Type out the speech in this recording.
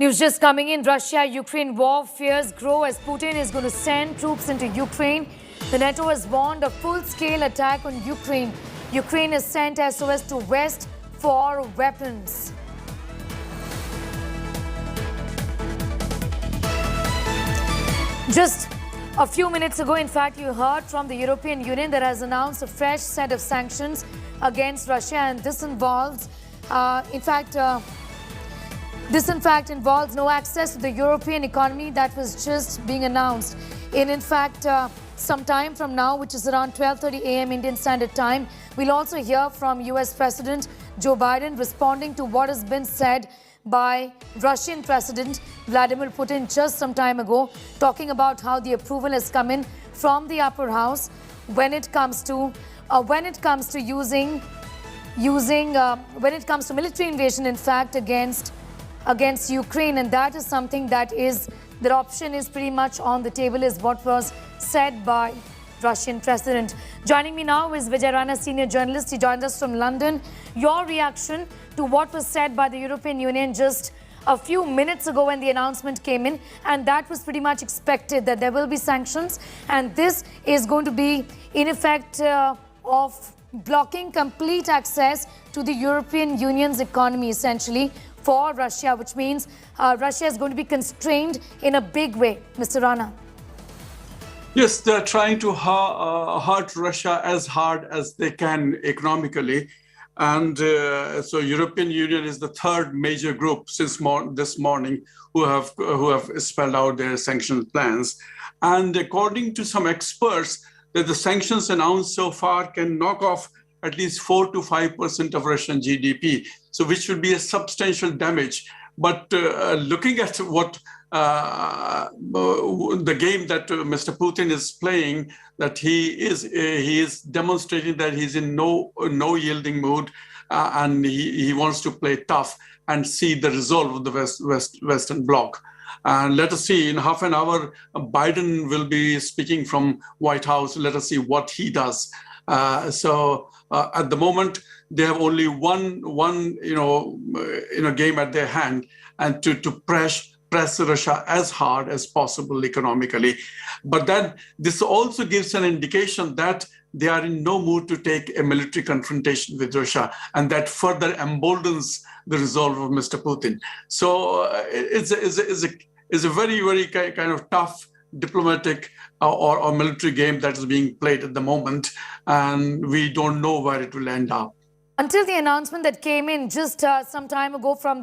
News just coming in. Russia-Ukraine war fears grow as Putin is going to send troops into Ukraine. The NATO has warned a full-scale attack on Ukraine. Ukraine has sent SOS to West for weapons. Just a few minutes ago, in fact, you heard from the European Union that has announced a fresh set of sanctions against Russia, and this involves, This in fact involves no access to the European economy. That was just being announced. In fact, some time from now, which is around 12:30 a.m. Indian Standard Time, we'll also hear from US President Joe Biden responding to what has been said by Russian President Vladimir Putin just some time ago, talking about how the approval has come in from the upper house when it comes to military invasion, in fact, against Ukraine. And that is something that option is pretty much on the table, is what was said by Russian President. Joining me now is Vijay Rana, senior journalist. He joined us from London. Your reaction to what was said by the European Union just a few minutes ago when the announcement came in, and that was pretty much expected, that there will be sanctions, and this is going to be in effect of blocking complete access to the European Union's economy, essentially, for Russia, which means Russia is going to be constrained in a big way. Mr. Rana. Yes, they're trying to hurt Russia as hard as they can economically. And so European Union is the third major group since this morning who have spelled out their sanction plans. And according to some experts, that the sanctions announced so far can knock off at least 4 to 5% of Russian GDP, so which would be a substantial damage. But looking at what the game that Mr. Putin is playing, that he is demonstrating that he's in no yielding mood, and he wants to play tough and see the resolve of the Western Bloc. And let us see, in half an hour, Biden will be speaking from White House. Let us see what he does. At the moment, they have only one game at their hand, and to press Russia as hard as possible economically. But then this also gives an indication that they are in no mood to take a military confrontation with Russia, and that further emboldens the resolve of Mr. Putin. So it's a very, very kind of tough diplomatic or military game that is being played at the moment, and we don't know where it will end up. Until the announcement that came in just some time ago from the